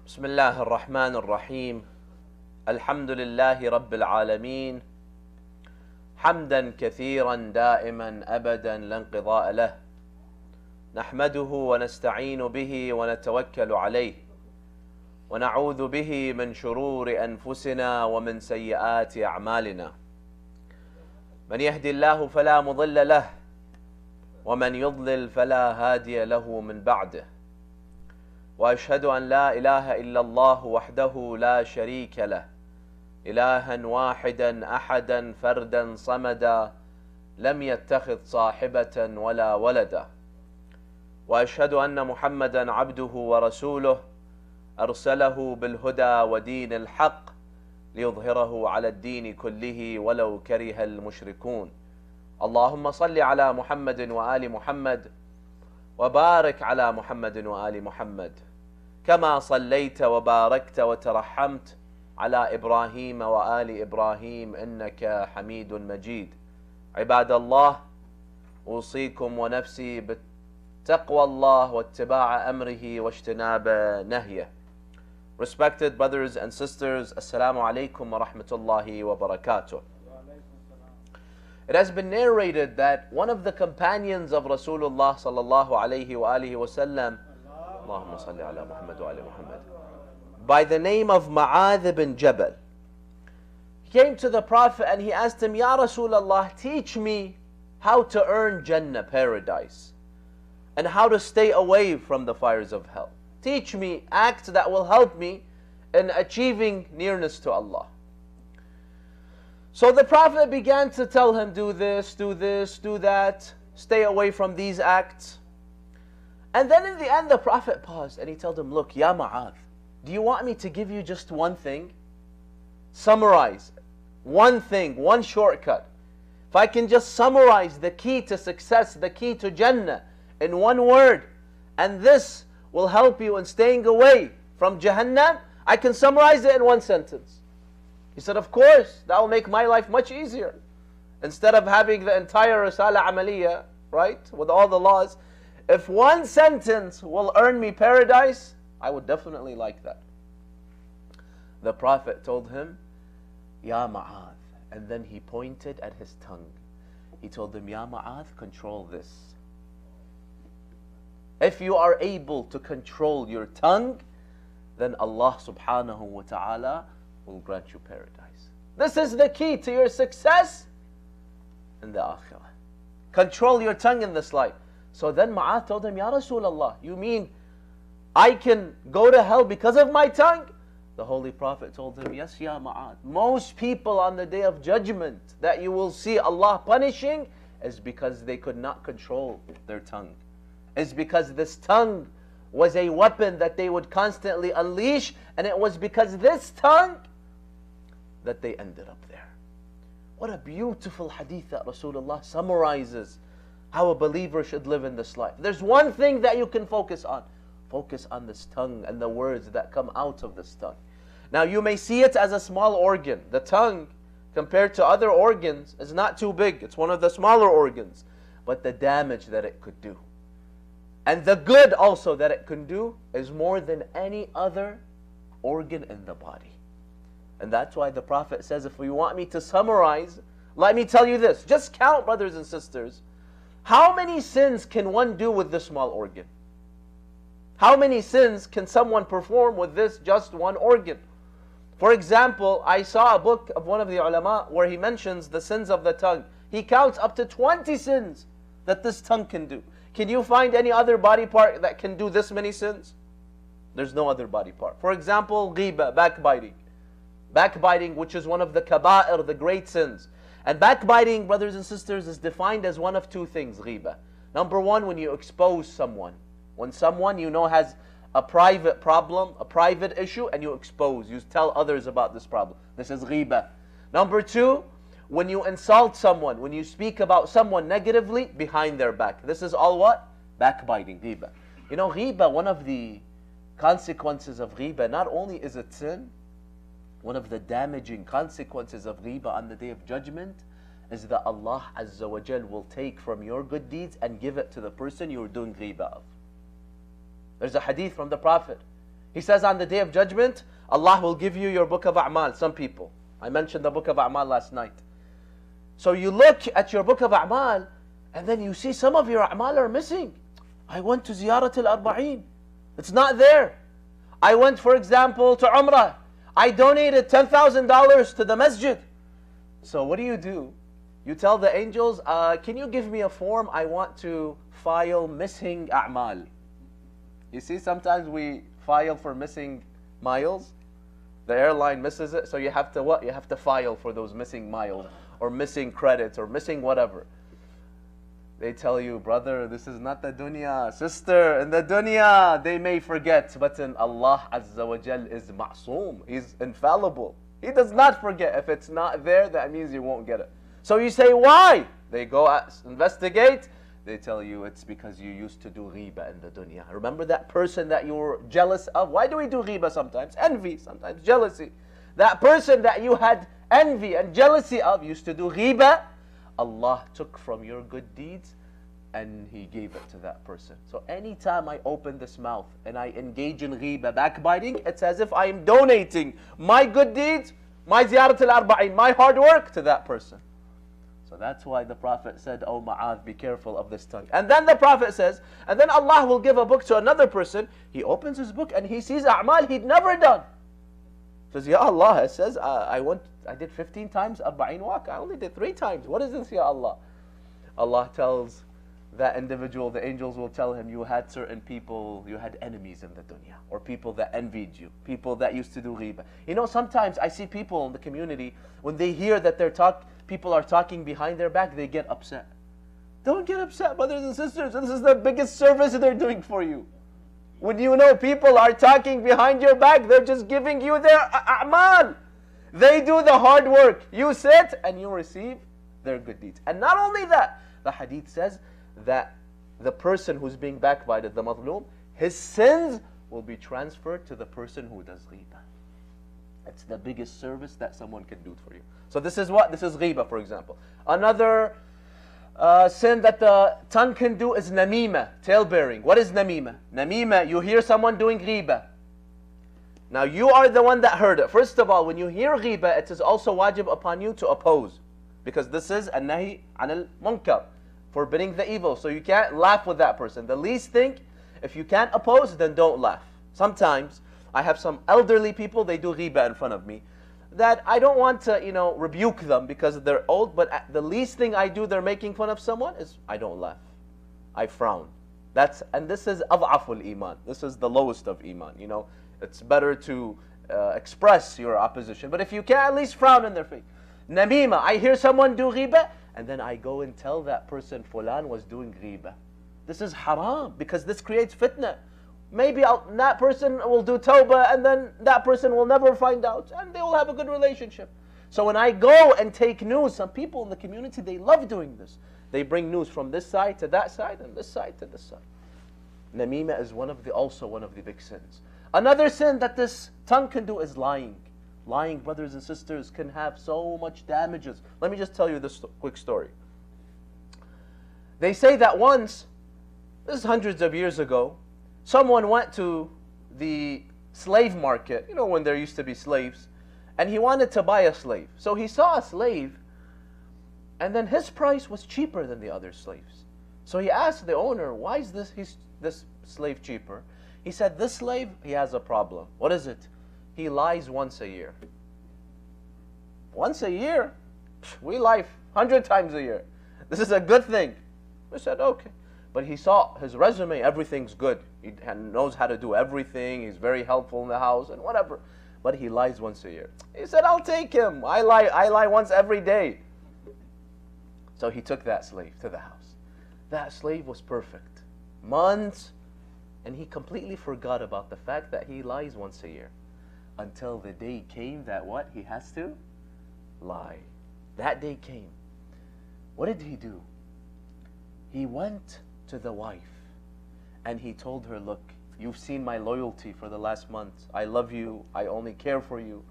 بسم الله الرحمن الرحيم. الحمد لله رب العالمين، حمدا كثيرا دائما أبدا لا انقضاء له، نحمده ونستعين به ونتوكل عليه، ونعوذ به من شرور أنفسنا ومن سيئات أعمالنا. من يهدي الله فلا مضل له، ومن يضلل فلا هادي له من بعده. وأشهد أن لا إله إلا الله وحده لا شريك له، إلها واحدا أحدا فردا صمدا، لم يتخذ صاحبة ولا ولدا. وأشهد أن محمدا عبده ورسوله، أرسله بالهدى ودين الحق ليظهره على الدين كله ولو كره المشركون. اللهم صل على محمد وآل محمد، وبارك على محمد وآل محمد، كما صليت وباركت وترحمت على إبراهيم وآل إبراهيم إنك حميد مجيد. عباد الله، أوصيكم ونفسي بتقوى الله واتباع أمره واجتناب نهيه. Respected brothers and sisters, Assalamu alaikum wa rahmatullahi wa barakatuh. It has been narrated that one of the companions of Rasulullah sallallahu alayhi wa alihi wa sallam, Allahumma salli ala Muhammad wa ali Muhammad, by the name of Mu'adh ibn Jabal, came to the Prophet and he asked him, Ya Rasulullah, teach me how to earn Jannah, paradise, and how to stay away from the fires of hell. Teach me acts that will help me in achieving nearness to Allah. So the Prophet began to tell him, do this, do that, stay away from these acts. And then in the end the Prophet paused and he told him, look, Ya Mu'adh, do you want me to give you just one thing? Summarize one thing, one shortcut. If I can just summarize the key to success, the key to Jannah in one word, and this will help you in staying away from Jahannam, I can summarize it in one sentence. He said, of course, that will make my life much easier. Instead of having the entire Risala Amaliyah, right, with all the laws, if one sentence will earn me paradise, I would definitely like that. The Prophet told him, Ya Mu'adh, and then he pointed at his tongue. He told him, Ya Mu'adh, control this. If you are able to control your tongue, then Allah subhanahu wa ta'ala will grant you paradise. This is the key to your success in the akhirah. Control your tongue in this life. So then Mu'adh told him, Ya Rasulullah, you mean I can go to hell because of my tongue? The Holy Prophet told him, yes, Ya Mu'adh. Most people on the Day of Judgment that you will see Allah punishing is because they could not control their tongue. It's because this tongue was a weapon that they would constantly unleash, and it was because this tongue that they ended up there. What a beautiful hadith that Rasulullah summarizes how a believer should live in this life. There's one thing that you can focus on. Focus on this tongue and the words that come out of this tongue. Now you may see it as a small organ. The tongue, compared to other organs, is not too big. It's one of the smaller organs. But the damage that it could do, and the good also that it can do, is more than any other organ in the body. And that's why the Prophet says, if you want me to summarize, let me tell you this. Just count, brothers and sisters. How many sins can one do with this small organ? How many sins can someone perform with this just one organ? For example, I saw a book of one of the ulama where he mentions the sins of the tongue. He counts up to 20 sins that this tongue can do. Can you find any other body part that can do this many sins? There's no other body part. For example, ghiba, backbiting. Backbiting, which is one of the kaba'ir, the great sins. And backbiting, brothers and sisters, is defined as one of two things, ghiba. Number one, when you expose someone. When someone you know has a private problem, a private issue, and you expose, you tell others about this problem. This is ghiba. Number two, when you insult someone, when you speak about someone negatively behind their back. This is all what? Backbiting, ghiba. You know, ghiba, one of the consequences of ghiba, not only is it sin, one of the damaging consequences of ghiba on the Day of Judgment is that Allah Azza wa Jal will take from your good deeds and give it to the person you were doing ghiba of. There's a hadith from the Prophet. He says on the Day of Judgment, Allah will give you your book of A'mal, some people. I mentioned the book of A'mal last night. So you look at your book of A'mal, and then you see some of your A'mal are missing. I went to Ziyarat al-Arba'in. It's not there. I went, for example, to Umrah. I donated $10,000 to the masjid. So what do? You tell the angels, can you give me a form? I want to file missing A'mal. You see, sometimes we file for missing miles. The airline misses it, so you have to what? You have to file for those missing miles, or missing credits, or missing whatever. They tell you, brother, this is not the dunya. Sister, in the dunya, they may forget, but in Allah Azza wa Jal is ma'soom. He's infallible. He does not forget. If it's not there, that means you won't get it. So you say, why? They go investigate. They tell you it's because you used to do ghiba in the dunya. Remember that person that you were jealous of? Why do we do ghiba sometimes? Envy, sometimes jealousy. That person that you had envy and jealousy of used to do ghiba. Allah took from your good deeds and He gave it to that person. So anytime I open this mouth and I engage in ghiba, backbiting, it's as if I am donating my good deeds, my ziyarat al-arba'in, my hard work to that person. So that's why the Prophet said, oh Ma'adh, be careful of this tongue. And then the Prophet says, and then Allah will give a book to another person. He opens his book and he sees a'mal he'd never done. Says, Ya Allah, it says, I did 15 times Arba'in walk. I only did 3 times. What is this, Ya Allah? Allah tells that individual, the angels will tell him, you had certain people, you had enemies in the dunya, or people that envied you, people that used to do ghiba. You know, sometimes I see people in the community, when they hear that people are talking behind their back, they get upset. Don't get upset, brothers and sisters. This is the biggest service they're doing for you. When you know people are talking behind your back, they're just giving you their a'mal. They do the hard work. You sit and you receive their good deeds. And not only that, the hadith says that the person who's being backbited, the madloom, his sins will be transferred to the person who does ghiba. It's the biggest service that someone can do for you. So this is what? This is ghiba, for example. Another sin that the tongue can do is namima, tale-bearing. What is namima? Namima, you hear someone doing ghiba. Now you are the one that heard it. First of all, when you hear ghiba, it is also wajib upon you to oppose. Because this is an-nahi anil munkar, forbidding the evil. So you can't laugh with that person. The least thing, if you can't oppose, then don't laugh. Sometimes, I have some elderly people, they do ghiba in front of me, that I don't want to, rebuke them because they're old, but the least thing I do, they're making fun of someone, is I don't laugh. I frown. And this is ad'aful iman. This is the lowest of iman. It's better to express your opposition. But if you can, at least frown in their face. Namima, I hear someone do ghiba, and then I go and tell that person, fulan was doing ghiba. This is haram, because this creates fitna. Maybe that person will do tawbah, and then that person will never find out, and they will have a good relationship. So when I go and take news, some people in the community, they love doing this. They bring news from this side to that side, and this side to this side. Namima is also one of the big sins. Another sin that this tongue can do is lying. Lying, brothers and sisters, can have so much damages. Let me just tell you this quick story. They say that once, this is hundreds of years ago, someone went to the slave market, when there used to be slaves, and he wanted to buy a slave. So he saw a slave, and then his price was cheaper than the other slaves. So he asked the owner, why is this slave cheaper? He said, this slave, he has a problem. What is it? He lies once a year. Once a year? We lie 100 times a year. This is a good thing. We said, okay. But he saw his resume, everything's good. He knows how to do everything. He's very helpful in the house and whatever. But he lies once a year. He said, I'll take him. I lie once every day. So he took that slave to the house. That slave was perfect. Months. And he completely forgot about the fact that he lies once a year. Until the day came that what? He has to lie. That day came. What did he do? He went to the wife and he told her, look, you've seen my loyalty for the last month. I love you. I only care for you.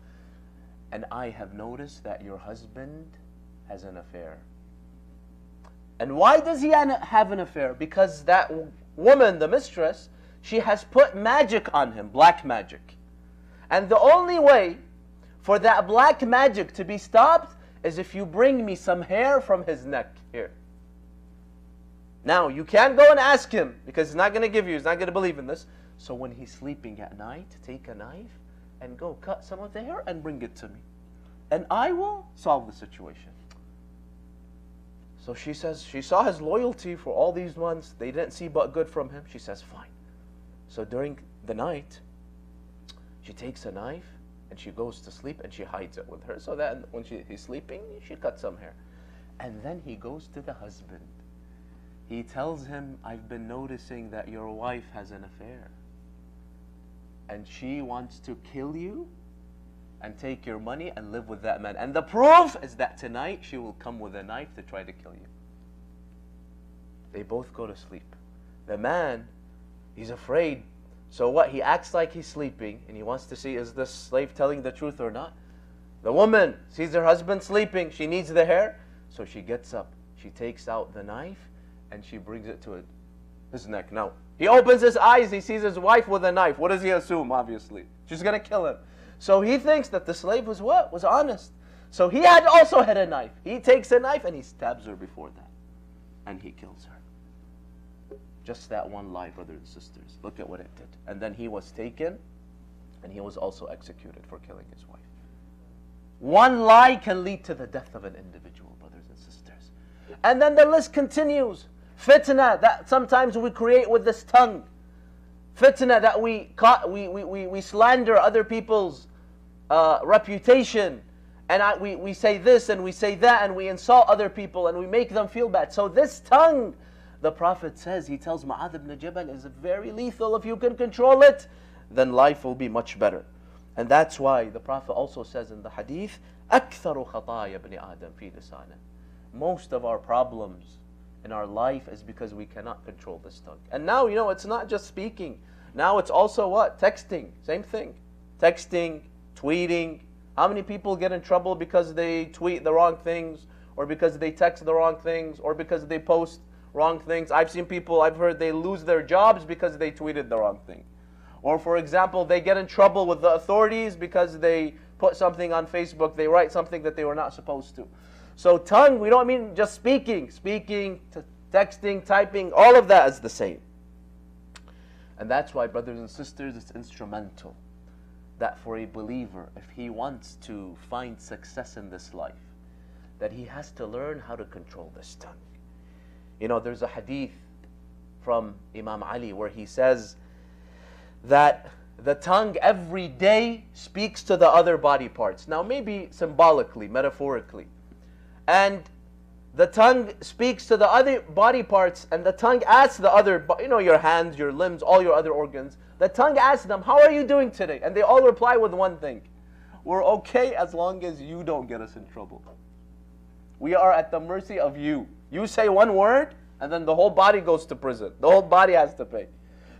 And I have noticed that your husband has an affair. And why does he have an affair? Because that woman, the mistress, she has put magic on him, black magic. And the only way for that black magic to be stopped is if you bring me some hair from his neck here. Now, you can't go and ask him because he's not going to give you, he's not going to believe in this. So when he's sleeping at night, take a knife and go cut some of the hair and bring it to me. And I will solve the situation. So she says, she saw his loyalty for all these months. They didn't see but good from him. She says, fine. So during the night, she takes a knife and she goes to sleep and she hides it with her. So that when he's sleeping, she cuts some hair. And then he goes to the husband. He tells him, I've been noticing that your wife has an affair. And she wants to kill you and take your money and live with that man. And the proof is that tonight she will come with a knife to try to kill you. They both go to sleep. The man, he's afraid. So what? He acts like he's sleeping and he wants to see, is this slave telling the truth or not? The woman sees her husband sleeping. She needs the hair. So she gets up. She takes out the knife and she brings it to his neck. Now, he opens his eyes. He sees his wife with a knife. What does he assume? Obviously, she's going to kill him. So he thinks that the slave was what? Was honest. So he had also had a knife. He takes a knife and he stabs her before that. And he kills her. Just that one lie, brothers and sisters. Look at what it did. And then he was taken and he was also executed for killing his wife. One lie can lead to the death of an individual, brothers and sisters. And then the list continues. Fitna that sometimes we create with this tongue. Fitna that we slander other people's reputation. And we say this and we say that and we insult other people and we make them feel bad. So this tongue, the Prophet says, he tells Mu'adh ibn Jabal, is very lethal. If you can control it, then life will be much better. And that's why the Prophet also says in the hadith, أَكْثَرُ خَطَايَا بْنِ آدَمْ فِي لِسَانِهِ. Most of our problems in our life is because we cannot control this tongue. And now, you know, it's not just speaking. Now it's also what? Texting. Same thing. Texting, tweeting. How many people get in trouble because they tweet the wrong things, or because they text the wrong things, or because they post wrong things? I've seen people, I've heard they lose their jobs because they tweeted the wrong thing. Or for example, they get in trouble with the authorities because they put something on Facebook, they write something that they were not supposed to. So tongue, we don't mean just speaking, texting, typing, all of that is the same. And that's why, brothers and sisters, it's instrumental that for a believer, if he wants to find success in this life, that he has to learn how to control this tongue. You know, there's a hadith from Imam Ali where he says that the tongue every day speaks to the other body parts. Now maybe symbolically, metaphorically. And the tongue speaks to the other body parts, and the tongue asks the other, you know, your hands, your limbs, all your other organs. The tongue asks them, how are you doing today? And they all reply with one thing: we're okay as long as you don't get us in trouble. We are at the mercy of you. You say one word, and then the whole body goes to prison. The whole body has to pay.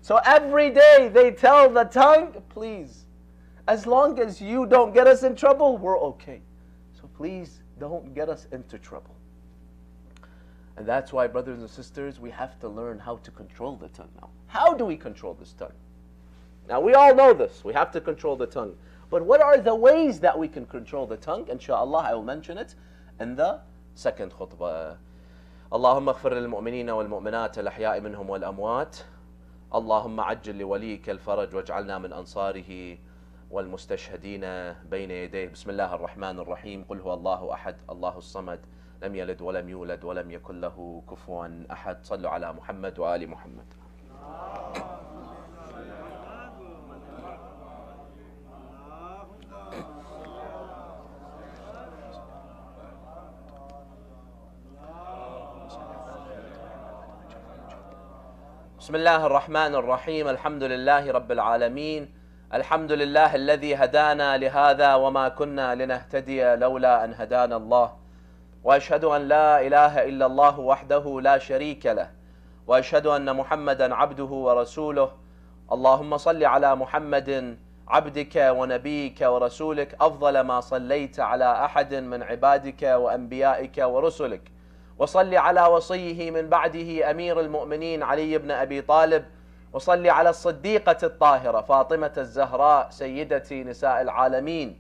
So every day they tell the tongue, please, as long as you don't get us in trouble, we're okay. So please don't get us into trouble. And that's why, brothers and sisters, we have to learn how to control the tongue now. How do we control this tongue? Now we all know this. We have to control the tongue. But what are the ways that we can control the tongue? Inshallah, I will mention it in the second khutbah. اللهم اغفر للمؤمنين والمؤمنات الأحياء منهم والأموات. اللهم عجل لوليك الفرج واجعلنا من أنصاره والمستشهدين بين يديه. بسم الله الرحمن الرحيم. قل هو الله أحد الله الصمد لم يلد ولم يولد ولم يكن له كفوا أحد. صلوا على محمد وآل محمد. بسم الله الرحمن الرحيم. الحمد لله رب العالمين. الحمد لله الذي هدانا لهذا وما كنا لنهتدي لولا أن هدانا الله. وأشهد أن لا إله إلا الله وحده لا شريك له. وأشهد أن محمدا عبده ورسوله. اللهم صل على محمد عبدك ونبيك ورسولك أفضل ما صليت على أحد من عبادك وأنبيائك ورسلك. وصل على وصيه من بعده أمير المؤمنين علي بن أبي طالب وصل على الصديقة الطاهرة فاطمة الزهراء سيدتي نساء العالمين،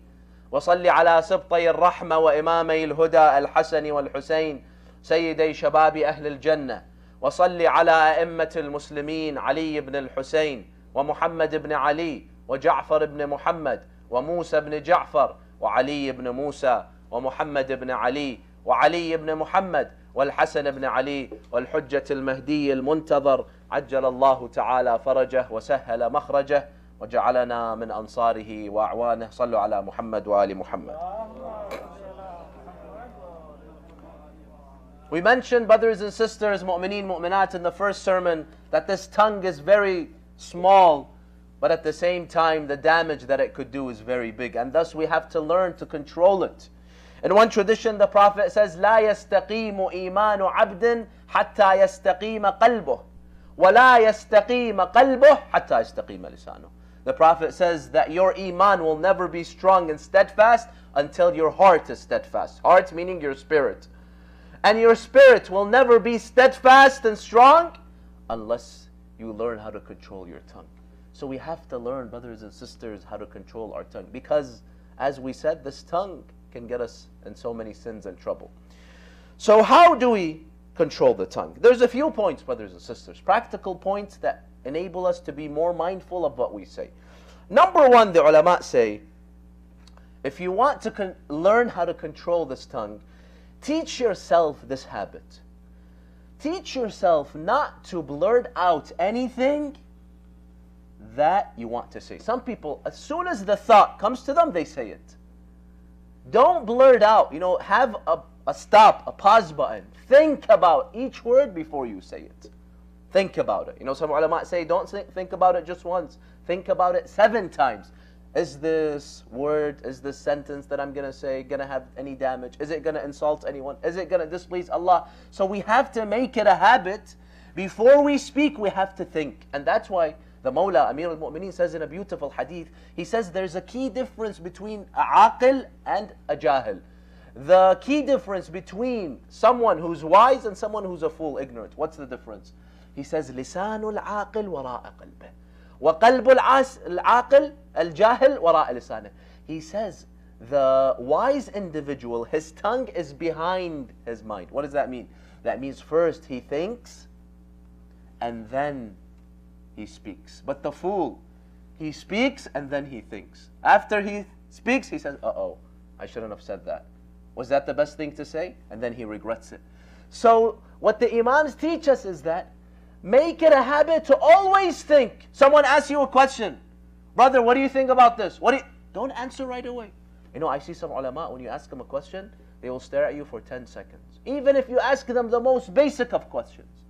وصل على سبطي الرحمة وإمامي الهدى الحسن والحسين سيدي شباب أهل الجنة، وصل على أئمة المسلمين علي بن الحسين ومحمد بن علي وجعفر بن محمد وموسى بن جعفر وعلي بن موسى ومحمد بن علي وعلي بن محمد والحسن بن علي والحجة المهدي المنتظر عجل الله تعالى فرجه وسهل مخرجه وجعلنا من أنصاره وأعوانه. صلوا على محمد وآل محمد. We mentioned, brothers and sisters, mu'mineen, mu'minat, in the first sermon that this tongue is very small, but at the same time the damage that it could do is very big, and thus we have to learn to control it. In one tradition the Prophet says, لا يستقيم إيمان عبد حتى يستقيم قلبه ولا يستقيم قلبه حتى يستقيم لسانه. The Prophet says that your iman will never be strong and steadfast until your heart is steadfast. Heart meaning your spirit. And your spirit will never be steadfast and strong unless you learn how to control your tongue. So we have to learn, brothers and sisters, how to control our tongue. Because, as we said, this tongue can get us in so many sins and trouble. So how do we control the tongue? There's a few points, brothers and sisters, practical points that enable us to be more mindful of what we say. Number one, the ulama say, if you want to learn how to control this tongue, teach yourself this habit. Teach yourself not to blurt out anything that you want to say. Some people, as soon as the thought comes to them, they say it. Don't blurt out. Have a stop, a pause button. Think about each word before you say it. Think about it. Some ulama say, don't think about it just once. Think about it 7 times. Is this word, is this sentence that I'm going to say going to have any damage? Is it going to insult anyone? Is it going to displease Allah? So we have to make it a habit. Before we speak, we have to think. And that's why the Mawla, Amir al-Mu'mineen, says in a beautiful hadith, he says there's a key difference between a aqil and a jahil. The key difference between someone who's wise and someone who's a fool, ignorant. What's the difference? He says, لسان العاقل وراء قلبه وقلب العاقل الجاهل وراء لسانه. He says, the wise individual, his tongue is behind his mind. What does that mean? That means first he thinks and then he speaks. But the fool, he speaks and then he thinks. After he speaks, he says, uh-oh, I shouldn't have said that. Was that the best thing to say? And then he regrets it. So what the Imams teach us is that make it a habit to always think. Someone asks you a question. Brother, what do you think about this? Don't answer right away. I see some ulama, when you ask them a question, they will stare at you for 10 seconds. Even if you ask them the most basic of questions.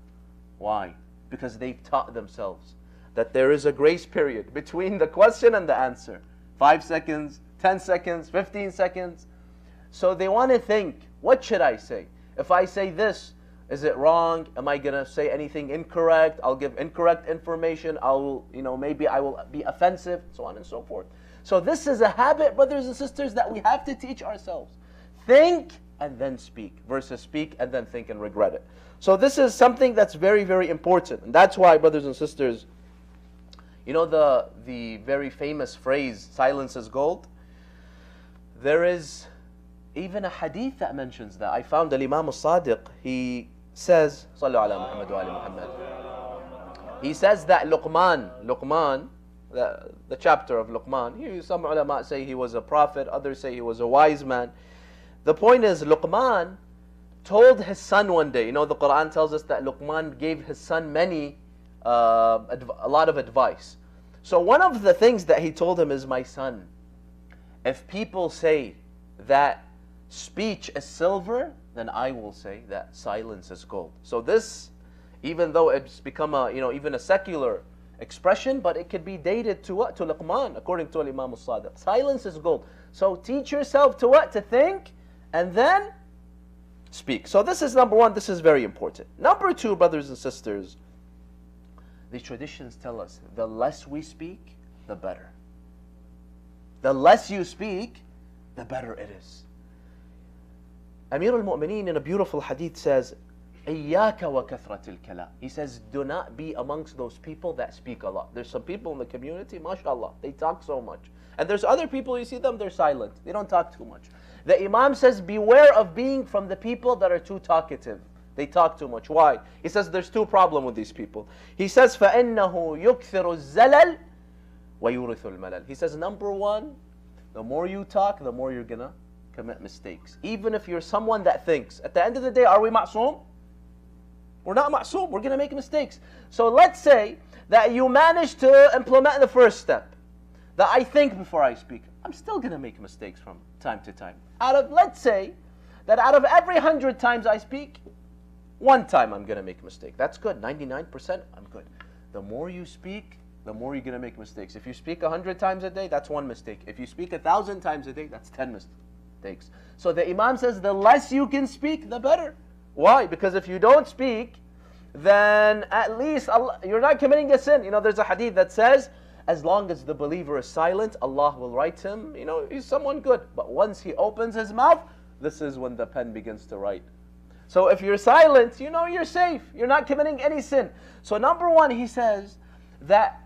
Why? Because they've taught themselves that there is a grace period between the question and the answer. 5 seconds, 10 seconds, 15 seconds. So they want to think, what should I say? If I say this, is it wrong? Am I going to say anything incorrect? I'll give incorrect information. Maybe I will be offensive, so on and so forth. So this is a habit, brothers and sisters, that we have to teach ourselves. Think and then speak, versus speak and then think and regret it. So this is something that's very, very important. And that's why, brothers and sisters, the very famous phrase, silence is gold? There is even a hadith that mentions that. I found Imam al-Sadiq, he says, Sallu ala Muhammad wa ali Muhammad. He says that Luqman, the chapter of Luqman, some ulama say he was a prophet, others say he was a wise man. The point is, Luqman told his son one day, the Quran tells us that Luqman gave his son a lot of advice. So one of the things that he told him is, my son, if people say that speech is silver, then I will say that silence is gold. So this, even though it's become even a secular expression, but it could be dated to what? To Luqman, according to Imam al-Sadiq. Silence is gold. So teach yourself to what? To think and then speak. So this is number one. This is very important. Number two, brothers and sisters, the traditions tell us the less we speak, the better. The less you speak, the better it is. Amir al-Mu'mineen in a beautiful hadith says, إِيَّاكَ وَكَثْرَةِ الْكَلَامِ. He says, do not be amongst those people that speak a lot. There's some people in the community, mashallah, they talk so much. And there's other people, you see them, they're silent. They don't talk too much. The Imam says, beware of being from the people that are too talkative. They talk too much. Why? He says there's two problems with these people. He says, فَإِنَّهُ يُكْثِرُ الزَّلَلِ وَيُورِثُ الْمَلَلِ. He says, number one, the more you talk, the more you're going to commit mistakes. Even if you're someone that thinks. At the end of the day, are we ma'soom? We're not ma'soom. We're going to make mistakes. So let's say that you manage to implement the first step, that I think before I speak. I'm still going to make mistakes from time to time. Let's say that out of every 100 times I speak, one time I'm going to make a mistake. That's good. 99%, I'm good. The more you speak, the more you're going to make mistakes. If you speak 100 times a day, that's one mistake. If you speak 1,000 times a day, that's 10 mistakes. So the Imam says the less you can speak, the better. Why? Because if you don't speak, then at least you're not committing a sin. You know, there's a hadith that says, as long as the believer is silent, Allah will write him, you know, he's someone good. But once he opens his mouth, this is when the pen begins to write. So if you're silent, you know you're safe. You're not committing any sin. So number one, he says that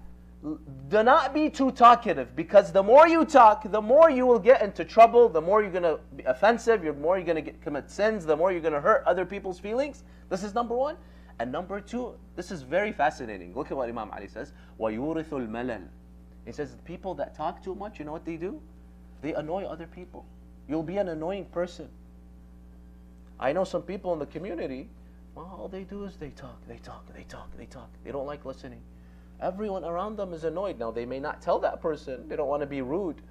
do not be too talkative, because the more you talk, the more you will get into trouble, the more you're going to be offensive, the more you're going to commit sins, the more you're going to hurt other people's feelings. This is number one. And number two, this is very fascinating. Look at what Imam Ali says. وَيُورِثُ الْمَلَلِ. He says the people that talk too much, you know what they do? They annoy other people. You'll be an annoying person. I know some people in the community, well, all they do is they talk. They don't like listening. Everyone around them is annoyed. Now, they may not tell that person. They don't want to be rude.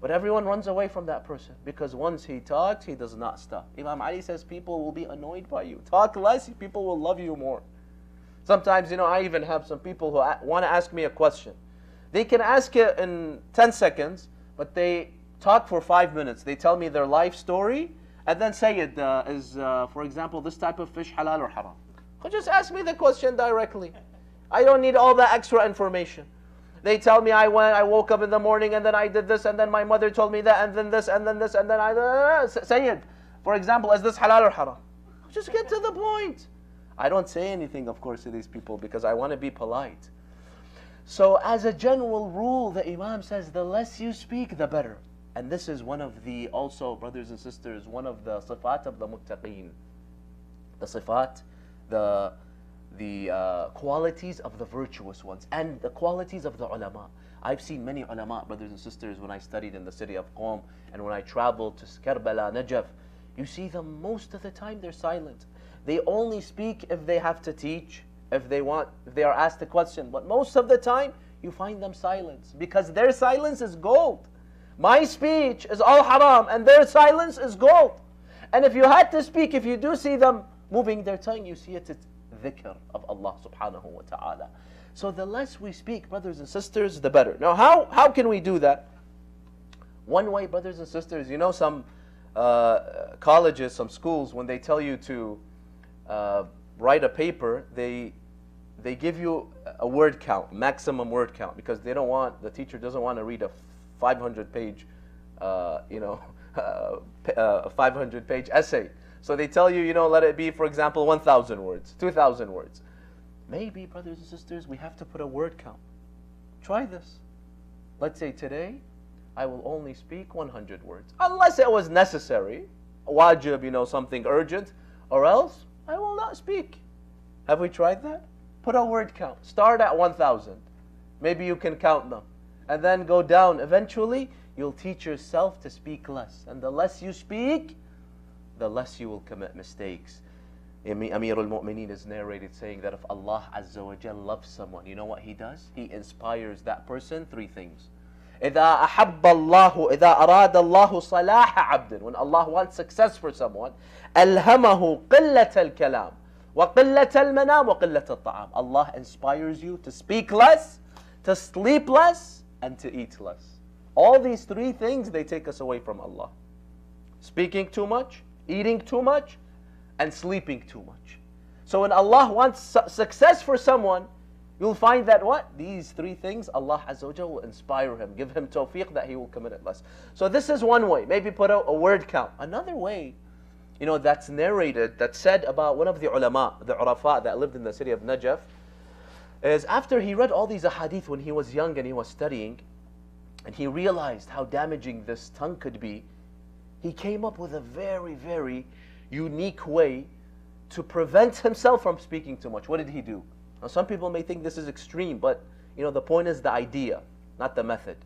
But everyone runs away from that person, because once he talks, he does not stop. Imam Ali says people will be annoyed by you. Talk less, people will love you more. Sometimes, you know, I even have some people who want to ask me a question. They can ask it in 10 seconds, but they talk for 5 minutes. They tell me their life story, and then say it is, for example, this type of fish halal or haram. Just ask me the question directly. I don't need all that extra information. They tell me I woke up in the morning and then I did this and then my mother told me that and then this and then this and then I say it. For example, is this halal or haram? Just get to the point. I don't say anything, of course, to these people because I want to be polite. So as a general rule, the Imam says the less you speak, the better. And this is one of the, also, brothers and sisters, one of the sifat of the muttaqeen. The sifat, the qualities of the virtuous ones and the qualities of the ulama. I've seen many ulama, brothers and sisters, when I studied in the city of Qom and when I traveled to Karbala, Najaf. You see them most of the time they're silent. They only speak if they have to teach, if they are asked a question. But most of the time you find them silent because their silence is gold. My speech is all haram and their silence is gold. And if you had to speak, if you do see them moving their tongue, you see it's dhikr of Allah subhanahu wa ta'ala. So the less we speak, brothers and sisters, the better. Now how can we do that? One way, brothers and sisters, you know, some colleges, some schools, when they tell you to write a paper, they give you a word count, maximum word count, because they don't want, the teacher doesn't want to read a 500-page, 500-page essay. So they tell you, you know, let it be, for example, 1,000 words, 2,000 words. Maybe, brothers and sisters, we have to put a word count. Try this. Let's say today, I will only speak 100 words. Unless it was necessary, wajib, you know, something urgent, or else I will not speak. Have we tried that? Put a word count. Start at 1,000. Maybe you can count them. And then go down. Eventually, you'll teach yourself to speak less. And the less you speak, the less you will commit mistakes. Amir al-Mu'mineen is narrated saying that if Allah Azza wa Jal loves someone, you know what He does? He inspires that person 3 things. إِذَا أَحَبَّ اللَّهُ إِذَا أَرَادَ اللَّهُ صَلَاحَ عَبْدٍ. When Allah wants success for someone, أَلْهَمَهُ قِلَّةَ الْكَلَامِ وَقِلَّةَ الْمَنَامِ وَقِلَّةَ الطَّعَامِ. Allah inspires you to speak less, to sleep less, and to eat less. All these 3 things, they take us away from Allah. Speaking too much, eating too much, and sleeping too much. So when Allah wants success for someone, you'll find that what? These 3 things, Allah Azza wa Jalla will inspire him, give him tawfiq that he will commit it less. So this is one way. Maybe put out a word count. Another way that's narrated, that's said about one of the ulama, the urafa that lived in the city of Najaf, is after he read all these ahadith when he was young and he was studying, and he realized how damaging this tongue could be, he came up with a very, very unique way to prevent himself from speaking too much. What did he do? Now, some people may think this is extreme, but the point is the idea, not the method.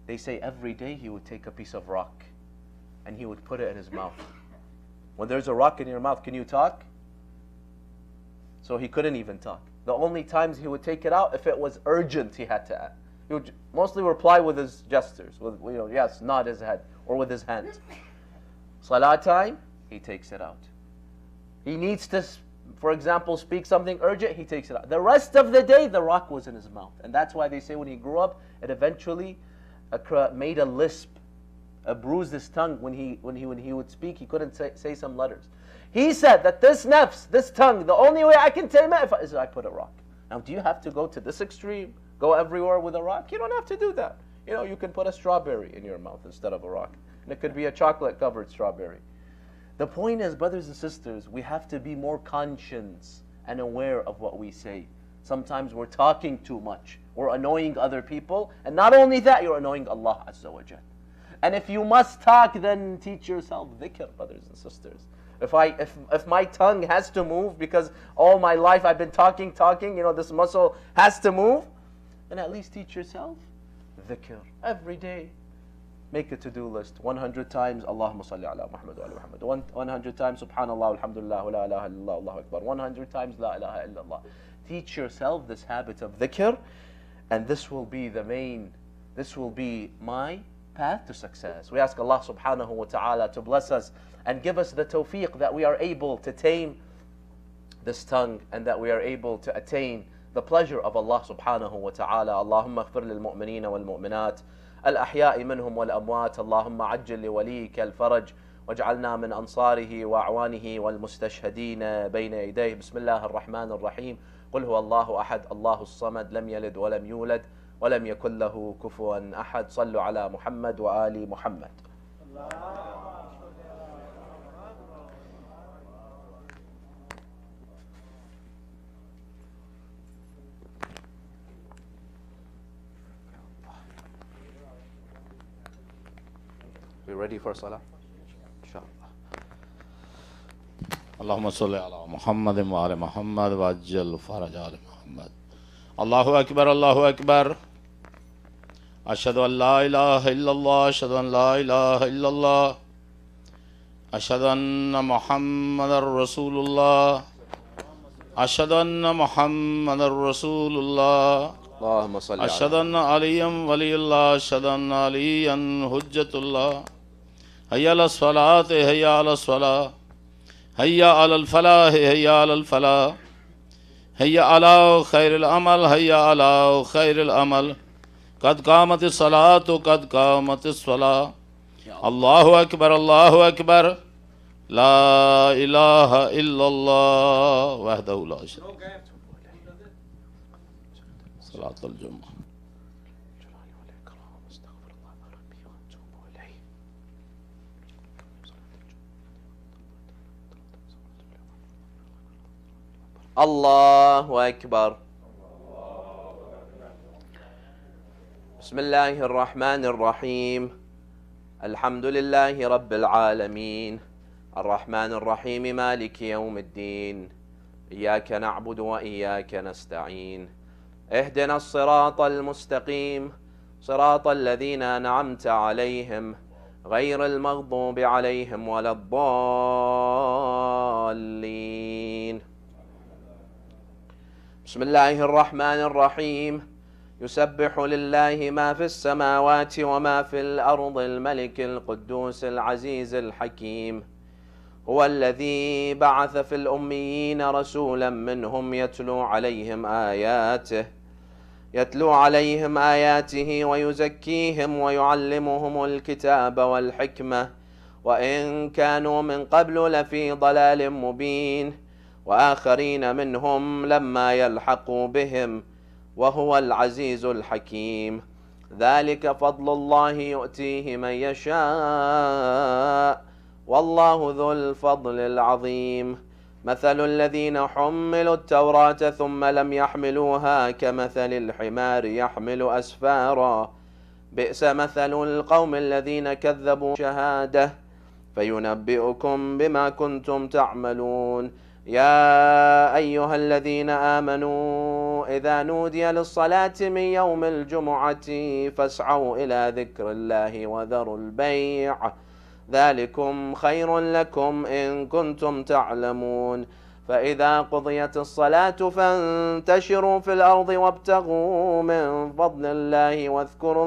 They say every day he would take a piece of rock and he would put it in his mouth. When there's a rock in your mouth, can you talk? So he couldn't even talk. The only times he would take it out, if it was urgent, he had to act. He would mostly reply with his gestures, with yes, nod his head, or with his hands. Salah time, he takes it out. He needs to, for example, speak something urgent, he takes it out. The rest of the day, the rock was in his mouth. And that's why they say when he grew up, it eventually made a lisp, bruised his tongue. When he would speak, he couldn't say some letters. He said that this nafs, this tongue, the only way I can tame it is I put a rock. Now, do you have to go to this extreme? Go everywhere with a rock? You don't have to do that. You can put a strawberry in your mouth instead of a rock. And it could be a chocolate-covered strawberry. The point is, brothers and sisters, we have to be more conscious and aware of what we say. Sometimes we're talking too much. We're annoying other people. And not only that, you're annoying Allah Azza wa Jal. And if you must talk, then teach yourself dhikr, brothers and sisters. If my tongue has to move because all my life I've been talking, this muscle has to move, then at least teach yourself dhikr every day. Make a to-do list. 100 times Allahumma salli ala Muhammad wa ala Muhammad. 100 times Subhanallah, Alhamdulillah, wa la ilaha illallah, Allahu Akbar. 100 times La ilaha illallah. Teach yourself this habit of dhikr, and this will be my path to success. We ask Allah subhanahu wa ta'ala to bless us and give us the tawfiq that we are able to tame this tongue and that we are able to attain the pleasure of Allah subhanahu wa ta'ala. Allahumma aghfir lil mu'minina wal mu'minat الأحياء منهم والأموات اللهم عجل لوليك الفرج واجعلنا من أنصاره وأعوانه والمستشهدين بين يديه. بسم الله الرحمن الرحيم. قل هو الله أحد الله الصمد لم يلد ولم يولد ولم يكن له كفوا أحد. صلوا على محمد وآل محمد. We ready for salah? Inshallah. Allahumma salli ala Muhammad wa ala Muhammad wa ajjal faraj ala Muhammad. Allahu Akbar, Allahu Akbar. Ashhadu an la ilaha illallah, ashhadu an la ilaha illallah. Ashhadu anna Muhammadar Rasulullah. Ashhadu anna Muhammadar Rasulullah. Allahumma salli ala Ashhadu anna Aliyan waliyullah, ashhadu anna Aliyan hujjatullah. Hayya ala salat, hayya ala salah, hayya ala falah, hayya ala falah, hayya ala khairil amal, hayya ala khairil amal. Qad qamatis salatu, qad qamatis salah. Allahu Akbar, Allahu Akbar. La ilaha illallah wahdahu la sharika lahu. Salatul Jummah. Allahu Akbar. Bismillahir Rahmanir Rahim. Alhamdulillahi Rabbil Alameen. Ar-Rahmanir Rahim. Maliki Yawmiddin. Iyyaka na'budu wa iyyaka nasta'in. اهدنا الصراط المستقيم صراط الذين أنعمت عليهم غير المغضوب عليهم ولا الضالين. بسم الله الرحمن الرحيم. يسبح لله ما في السماوات وما في الأرض الملك القدوس العزيز الحكيم. هو الذي بعث في الأميين رسولا منهم يتلو عليهم آياته ويزكيهم ويعلمهم الكتاب والحكمة وإن كانوا من قبل لفي ضلال مبين وآخرين منهم لما يلحقوا بهم وهو العزيز الحكيم. ذلك فضل الله يؤتيه من يشاء والله ذو الفضل العظيم. مثل الذين حملوا التوراة ثم لم يحملوها كمثل الحمار يحمل أسفارا بئس مثل القوم الذين كذبوا شهادة فينبئكم بما كنتم تعملون. يا أيها الذين آمنوا إذا نودي للصلاة من يوم الجمعة فاسعوا إلى ذكر الله وذروا البيع ذلكم خير لكم إن كنتم تعلمون. فإذا قضيت الصلاة فانتشروا في الأرض وابتغوا من فضل الله واذكروا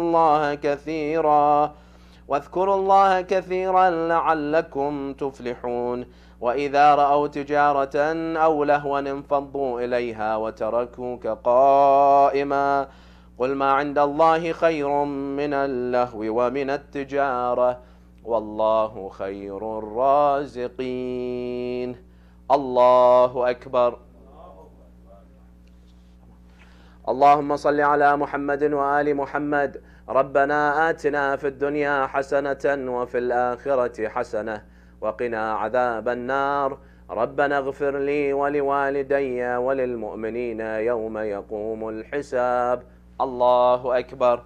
الله كثيرا لعلكم تفلحون. وإذا رأوا تجارة أو لهوا انفضوا إليها وتركوك قائما قل ما عند الله خير من اللهو ومن التجارة والله خير الرازقين. الله أكبر. اللهم صل على محمد وآل محمد. ربنا آتنا في الدنيا حسنة وفي الآخرة حسنة وقنا عذاب النار. ربنا اغفر لي ولوالدي وللمؤمنين يوم يقوم الحساب. الله أكبر.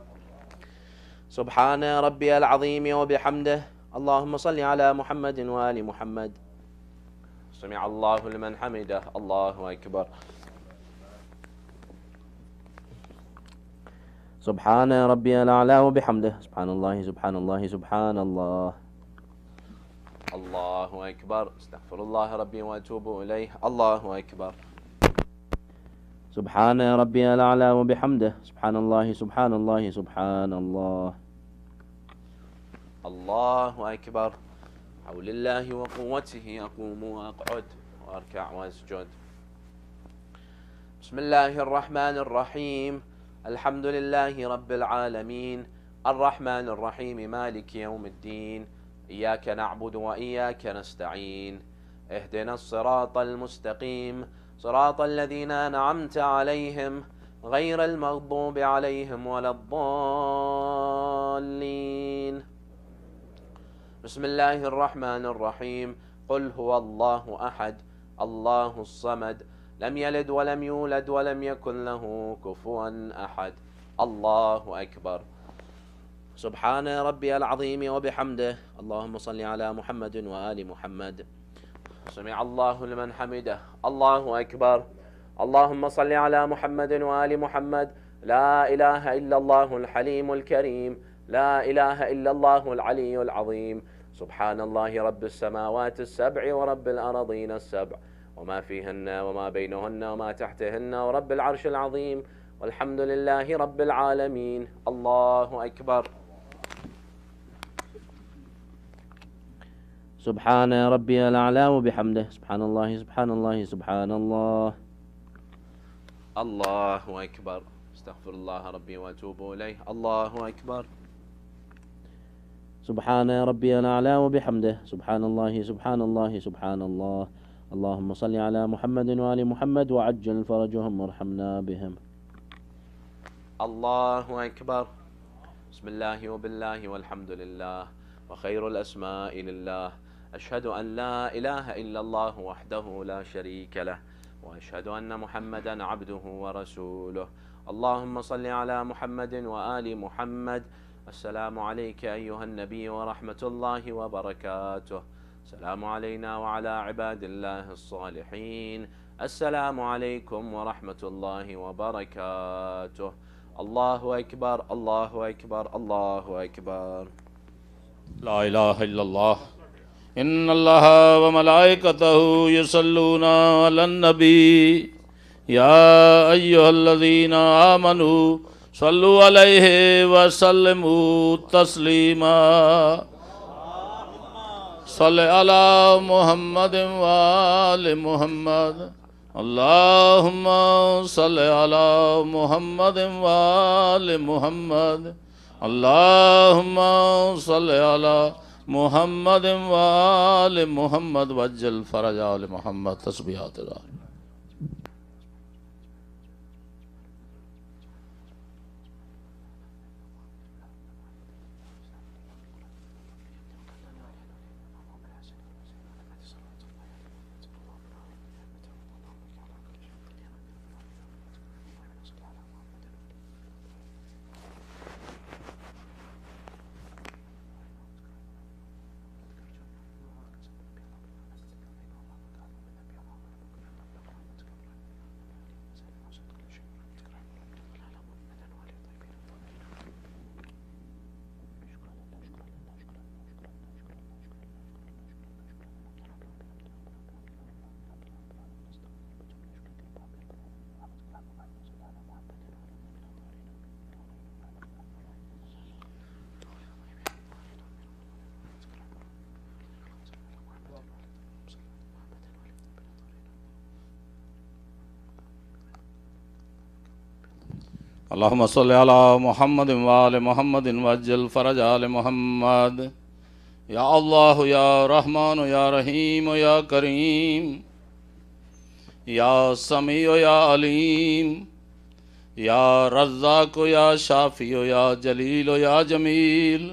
سبحان ربي العظيم وبحمده. اللهم صل على محمد وآل محمد. سمع الله لمن حمده. الله أكبر. سبحان ربي الأعلى وبحمده. سبحان الله سبحان الله سبحان الله. الله أكبر. استغفر الله ربي وأتوب إليه. الله أكبر. سبحان ربي الأعلى وبحمده. سبحان الله سبحان الله سبحان الله. الله أكبر. حول الله وقوته أقوم وأقعد وأركع وأسجد. بسم الله الرحمن الرحيم. الحمد لله رب العالمين الرحمن الرحيم مالك يوم الدين إياك نعبد وإياك نستعين اهدنا الصراط المستقيم صراط الذين أنعمت عليهم غير المغضوب عليهم ولا الضالين. بسم الله الرحمن الرحيم. قل هو الله أحد الله الصمد لم يلد ولم يولد ولم يكن له كفوا أحد. الله أكبر. سبحان ربي العظيم وبحمده. اللهم صل على محمد وآل محمد. سمع الله لمن حمده. الله أكبر. اللهم صل على محمد وآل محمد. لا إله إلا الله الحليم الكريم. لا إله إلا الله العلي العظيم. سبحان الله رب السماوات السبع ورب الأرضين السبع وما فيهن وما بينهن وما تحتهن ورب العرش العظيم والحمد لله رب العالمين. الله أكبر. سبحان ربي الأعلى وبحمده. سبحان الله سبحان الله سبحان الله. الله أكبر. استغفر الله ربي وأتوب إليه. الله أكبر. سبحان ربي الأعلى وبحمده. سبحان الله سبحان الله سبحان الله. اللهم صل على محمد وآل محمد وعجل فرجهم وارحمنا بهم. الله أكبر. بسم الله وبالله والحمد لله وخير الأسماء لله. أشهد أن لا إله إلا الله وحده لا شريك له وأشهد أن محمدا عبده ورسوله. اللهم صل على محمد وآل محمد. السلام عليك أيها النبي ورحمة الله وبركاته. السلام علينا وعلى عباد الله الصالحين. السلام عليكم ورحمة الله وبركاته. الله أكبر الله أكبر الله أكبر. لا إله إلا الله. إن الله وملائكته يصلون على النبي يا أيها الذين آمنوا صلوا عليه وسلموا تسليما. صل على محمد وآل محمد. اللهم صل على محمد وآل محمد. اللهم صل على محمد وآل محمد وجل فرج آل محمد. تسبيحات الله. अल्लाहुम्मा सल्लि अला मुहम्मदिन व आलि मुहम्मदिन वज्जल फरज आलि मुहम्मद। या अल्लाह या रहमान या रहीम या करीम या समीअ या अलीम या रज़्ज़ाक़ या शाफ़ी या जलील या जमील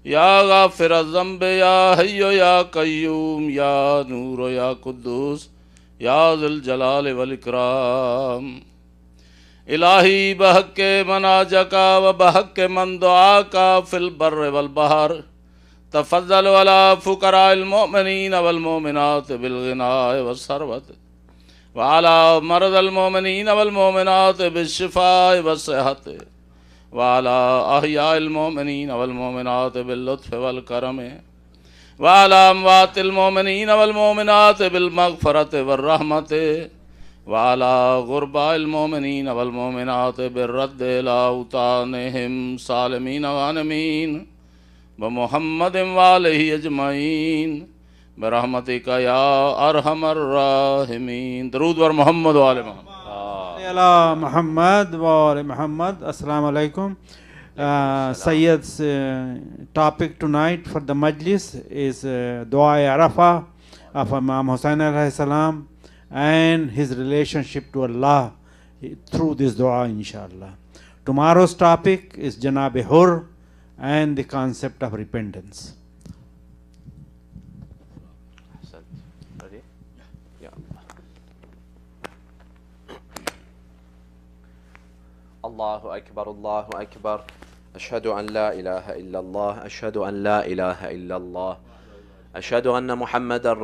या गाफ़िर ज़ंब या हय्य या क़य्यूम या नूर या कुद्दूस या ज़ुल जलाल वल इकराम। इलाही बहक़्क़े मनाजका व बहक़्क़े मन दुआका फ़िल बर्र वल बहर तफ़ज़्ज़ल अला फ़ुक़राइल मुअमिनीन वल मुअमिनात बिल ग़िनाए व सरवत व अला मरज़ल मुअमिनीन वल मुअमिनात बिश्शिफ़ाए व सेहत व अला अहयाइल मुअमिनीन वल मुअमिनात बिल लुत्फ़ वल करम व अला अमवातिल मुअमिनीन वल मुअमिनात बिल मग़फ़रत व रहमत व अला ग़ुरबाइल मुअमिनीन वल मुअमिनात बिर्रद्द इला औतानिहिम सालिमीन गानिमीन व मुहम्मदिन व आलिहि अजमईन बरहमतिका या अरहमर राहिमीन। दरूद वर मोहम्मद व आले मोहम्मद। अला Muhammad wa ala Muhammad. Assalamu alaikum. Sayyid's topic tonight for the majlis is Dua Arafah of Imam Hussain alayhi salam and his relationship to Allah through this dua, inshallah. Tomorrow's topic is Janab Hur and the concept of repentance. Ready? Yeah. Allahu Akbar, Allahu Akbar. Ashhadu an la ilaha illallah. Ashhadu an la ilaha illallah. Ashhadu anna Muhammadan